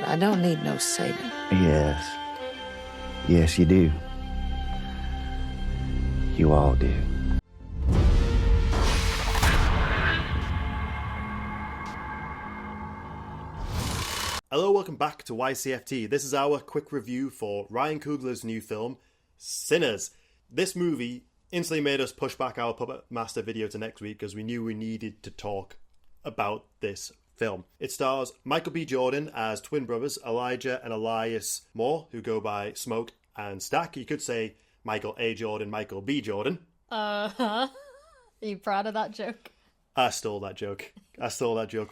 But I don't need no saving. Yes. Yes, you do. You all do. Hello, welcome back to YCFT. This is our quick review for Ryan Coogler's new film, Sinners. This movie instantly made us push back our Puppet Master video to next week because we knew we needed to talk about this film. It stars Michael B. Jordan as twin brothers Elijah and Elias Moore, who go by Smoke and Stack. You could say Michael A. Jordan, Michael B. Jordan. Are you proud of that joke? I stole that joke.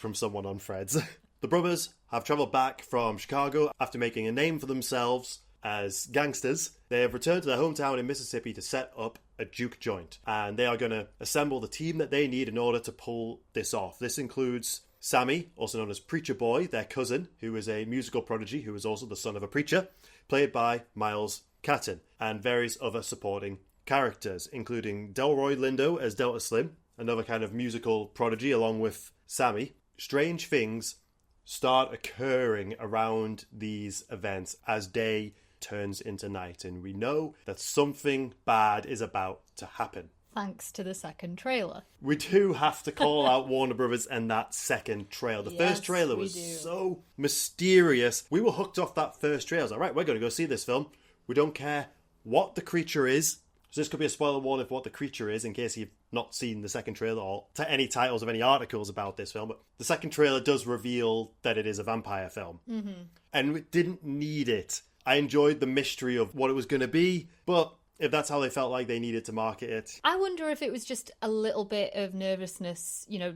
From someone on Fred's. The brothers have travelled back from Chicago after making a name for themselves as gangsters. They have returned to their hometown in Mississippi to set up a juke joint, and they are going to assemble the team that they need in order to pull this off. This includes Sammy, also known as Preacher Boy, their cousin, who is a musical prodigy who is also the son of a preacher, played by Miles Catton, and various other supporting characters, including Delroy Lindo as Delta Slim, another kind of musical prodigy, along with Sammy. Strange things start occurring around these events as day turns into night, and we know that something bad is about to happen. Thanks to the second trailer. We do have to call out Warner Brothers and that second trailer. The first trailer was so mysterious. We were hooked off that first trailer. I was like, right, we're going to go see this film. We don't care what the creature is. So this could be a spoiler warning for what the creature is in case you've not seen the second trailer or to any titles of any articles about this film. But the second trailer does reveal that it is a vampire film. Mm-hmm. And we didn't need it. I enjoyed the mystery of what it was going to be, but if that's how they felt like they needed to market it. I wonder if it was just a little bit of nervousness, you know,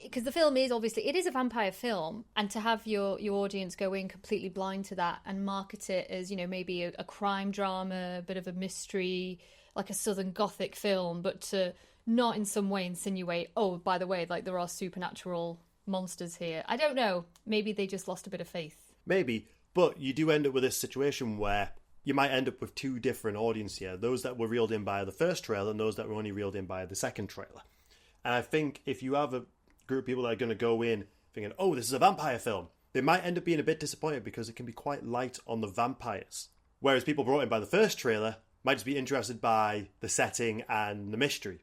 because the film is obviously, it is a vampire film, and to have your audience go in completely blind to that and market it as, you know, maybe a crime drama, a bit of a mystery, like a Southern Gothic film, but to not in some way insinuate, oh, by the way, like there are supernatural monsters here. I don't know. Maybe they just lost a bit of faith. Maybe, but you do end up with this situation where you might end up with two different audiences here. Those that were reeled in by the first trailer and those that were only reeled in by the second trailer. And I think if you have a group of people that are going to go in thinking, oh, this is a vampire film, they might end up being a bit disappointed because it can be quite light on the vampires. Whereas people brought in by the first trailer might just be interested by the setting and the mystery.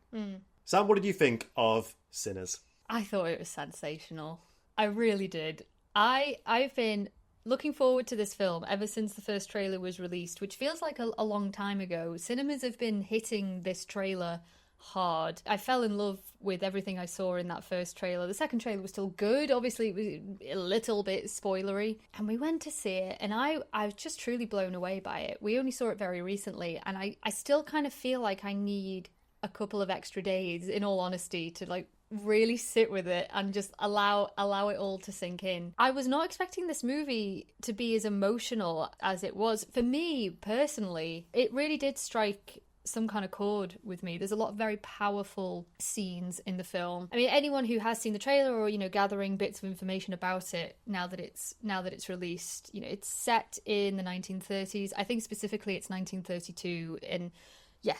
Sam, what did you think of Sinners? I thought it was sensational. I really did. I've been looking forward to this film ever since the first trailer was released, which feels like a long time ago. Cinemas have been hitting this trailer hard. I fell in love with everything I saw in that first trailer. The second trailer was still good. Obviously, it was a little bit spoilery. And we went to see it, and I was just truly blown away by it. We only saw it very recently, and I still kind of feel like I need a couple of extra days, in all honesty, to like really sit with it and just allow it all to sink in. I was not expecting this movie to be as emotional as it was. For me, personally, it really did strike some kind of chord with me. There's a lot of very powerful scenes in the film. I mean, anyone who has seen the trailer or, you know, gathering bits of information about it now that it's released, you know, it's set in the 1930s. I think specifically it's 1932, and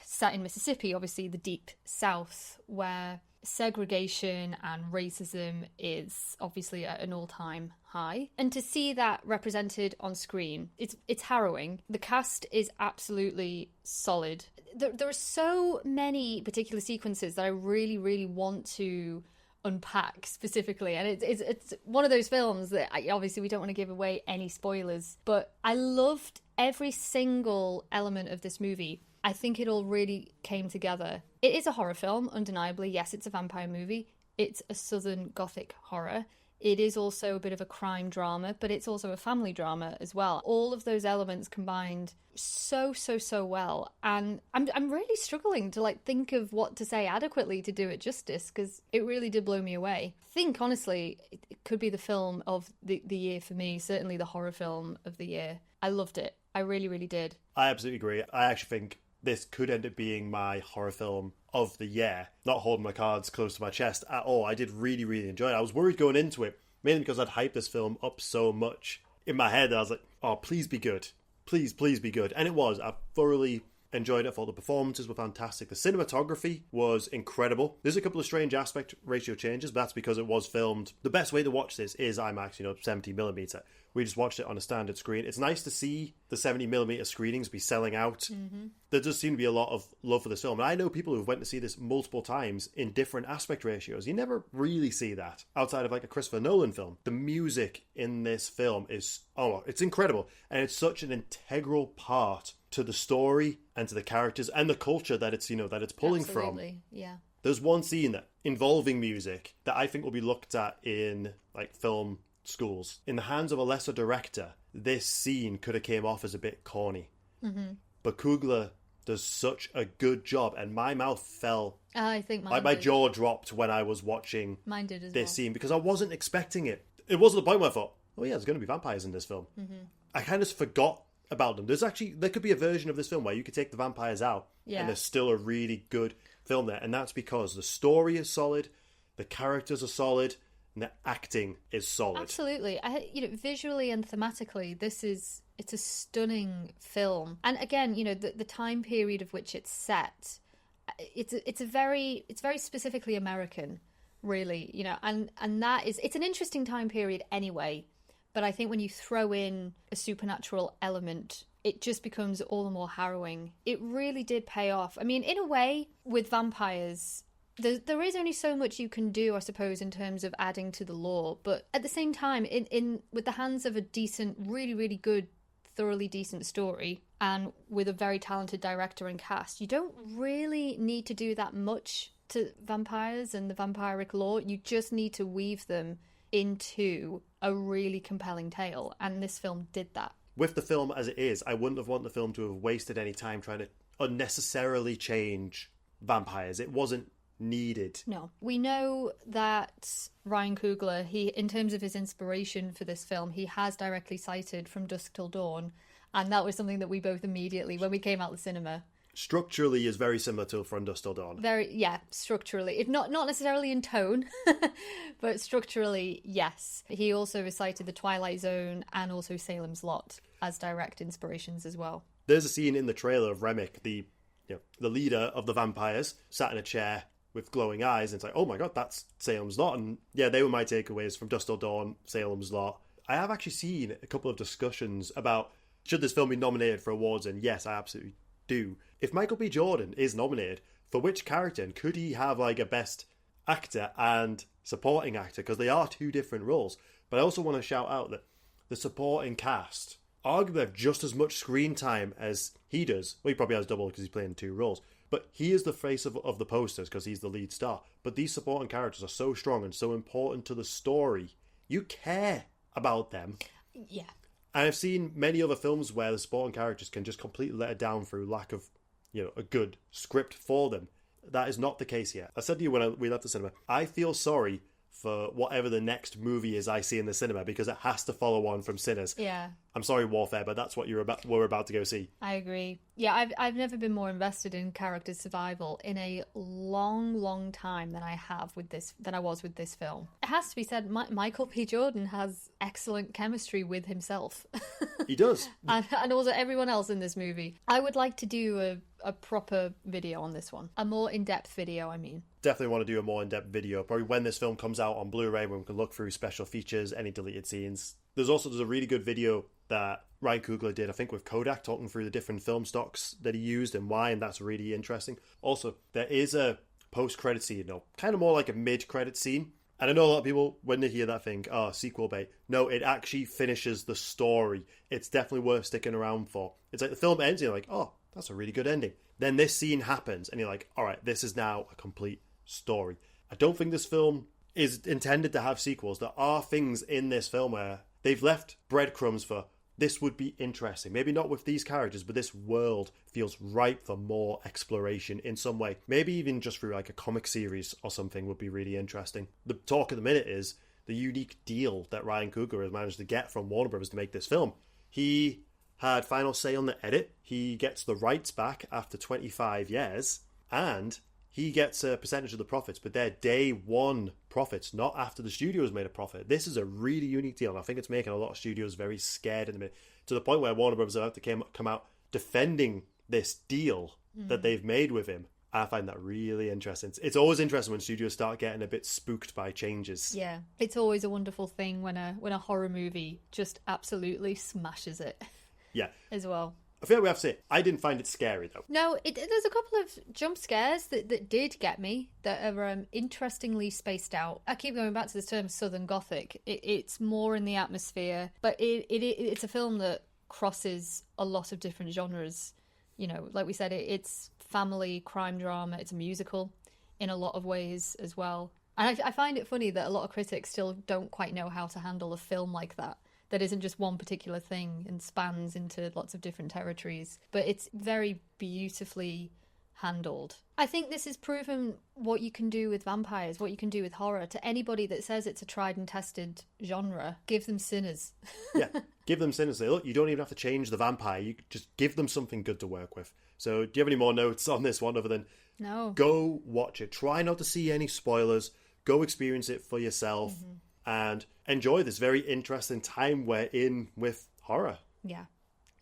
set in Mississippi, obviously the deep South, where segregation and racism is obviously at an all-time high. And to see that represented on screen, it's harrowing. The cast is absolutely solid. There are so many particular sequences that I really, really want to unpack specifically, and it's one of those films that obviously we don't want to give away any spoilers, but I loved every single element of this movie. I think it all really came together. It is a horror film, undeniably. Yes, it's a vampire movie. It's a Southern Gothic horror. It is also a bit of a crime drama, but it's also a family drama as well. All of those elements combined so well. And I'm really struggling to like think of what to say adequately to do it justice, because it really did blow me away. I think, honestly, it could be the film of the year for me, certainly the horror film of the year. I loved it. I really, really did. I absolutely agree. I actually think this could end up being my horror film of the year. Not holding my cards close to my chest at all. I did really, really enjoy it. I was worried going into it, mainly because I'd hyped this film up so much in my head. I was like, oh, please be good. Please be good. And it was. I thoroughly enjoyed it. I thought the performances were fantastic. The cinematography was incredible. There's a couple of strange aspect ratio changes, but that's because it was filmed. The best way to watch this is IMAX, 70mm. We just watched it on a standard screen. It's nice to see the 70mm screenings be selling out. There does seem to be a lot of love for this film. And I know people who've went to see this multiple times in different aspect ratios. You never really see that outside of like a Christopher Nolan film. The music in this film is, it's incredible. And it's such an integral part to the story and to the characters and the culture that it's, that it's pulling Absolutely. from. Yeah. There's one scene that involving music that I think will be looked at in like film schools. In the hands of a lesser director, this scene could have came off as a bit corny. But Coogler does such a good job, and my mouth fell. I think mine like my did. jaw dropped when I was watching Mine did as this well. scene because I wasn't expecting it. It wasn't the point where I thought, oh yeah, there's going to be vampires in this film. I kind of forgot about them. There could be a version of this film where you could take the vampires out and there's still a really good film there, and that's because the story is solid, the characters are solid, and the acting is solid. Absolutely. Visually and thematically, it's a stunning film. And again, the time period of which it's set, it's very specifically American, really, and it's an interesting time period anyway. But I think when you throw in a supernatural element, it just becomes all the more harrowing. It really did pay off. I mean, in a way, with vampires, there is only so much you can do, I suppose, in terms of adding to the lore. But at the same time, in with the hands of a decent, really, really good, thoroughly decent story, and with a very talented director and cast, you don't really need to do that much to vampires and the vampiric lore. You just need to weave them into a really compelling tale, and this film did that. With the film as it is, I wouldn't have wanted the film to have wasted any time trying to unnecessarily change vampires. It wasn't needed. No. We know that Ryan Coogler, in terms of his inspiration for this film, he has directly cited From Dusk Till Dawn, and that was something that we both immediately, when we came out the cinema, structurally is very similar to From Dusk Till Dawn. Structurally. If not necessarily in tone, but structurally, yes. He also recited The Twilight Zone and also Salem's Lot as direct inspirations as well. There's a scene in the trailer of Remick, the leader of the vampires, sat in a chair with glowing eyes, and it's like, oh my god, that's Salem's Lot. And yeah, they were my takeaways: From Dusk Till Dawn, Salem's Lot. I have actually seen a couple of discussions about should this film be nominated for awards, and yes, I absolutely do. If Michael B. Jordan is nominated, for which character, and could he have like a best actor and supporting actor, because they are two different roles. But I also want to shout out that the supporting cast arguably have just as much screen time as he does. Well, he probably has double because he's playing two roles, but he is the face of the posters because he's the lead star. But these supporting characters are so strong and so important to the story. You care about them. Yeah. And I've seen many other films where the supporting characters can just completely let it down through lack of, a good script for them. That is not the case here. I said to you when we left the cinema, I feel sorry for whatever the next movie is I see in the cinema because it has to follow on from Sinners. Yeah. I'm sorry, Warfare, but that's what we're about to go see. I agree. Yeah, I've never been more invested in character survival in a long time than I was with this film. It has to be said, Michael P. Jordan has excellent chemistry with himself. He does. and also everyone else in this movie. I would like to do a proper video on this one. A more in-depth video, I mean. Definitely want to do a more in-depth video. Probably when this film comes out on Blu-ray, when we can look through special features, any deleted scenes. There's a really good video that Ryan Coogler did, I think, with Kodak, talking through the different film stocks that he used and why, and that's really interesting. Also, there is a post-credit scene, kind of more like a mid-credit scene. And I know a lot of people, when they hear that, think, sequel bait. No, it actually finishes the story. It's definitely worth sticking around for. It's like the film ends, and you're like, oh, that's a really good ending. Then this scene happens, and you're like, all right, this is now a complete story. I don't think this film is intended to have sequels. There are things in this film where they've left breadcrumbs for this would be interesting. Maybe not with these characters, but this world feels ripe for more exploration in some way. Maybe even just through like a comic series or something would be really interesting. The talk at the minute is the unique deal that Ryan Coogler has managed to get from Warner Brothers to make this film. He had final say on the edit. He gets the rights back after 25 years, and he gets a percentage of the profits, but they're day one profits, not after the studio has made a profit. This is a really unique deal, and I think it's making a lot of studios very scared in the minute, to the point where Warner Brothers have to come out defending this deal that they've made with him. I find that really interesting. It's always interesting when studios start getting a bit spooked by changes. Yeah, it's always a wonderful thing when a horror movie just absolutely smashes it. Yeah. As well. I feel like we have to say, I didn't find it scary, though. No, there's a couple of jump scares that did get me, that are interestingly spaced out. I keep going back to this term Southern Gothic. It's more in the atmosphere, but it's a film that crosses a lot of different genres. You know, like we said, it's family crime drama. It's a musical in a lot of ways as well. And I find it funny that a lot of critics still don't quite know how to handle a film like that isn't just one particular thing and spans into lots of different territories. But it's very beautifully handled. I think this has proven what you can do with vampires, what you can do with horror. To anybody that says it's a tried and tested genre, give them Sinners. Yeah, give them Sinners. Look, you don't even have to change the vampire. You just give them something good to work with. So do you have any more notes on this one other than no? Go watch it. Try not to see any spoilers. Go experience it for yourself and enjoy this very interesting time we're in with horror. Yeah.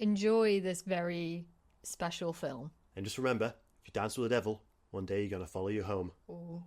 Enjoy this very special film. And just remember, if you dance with the devil, one day you're going to follow you home. Oh.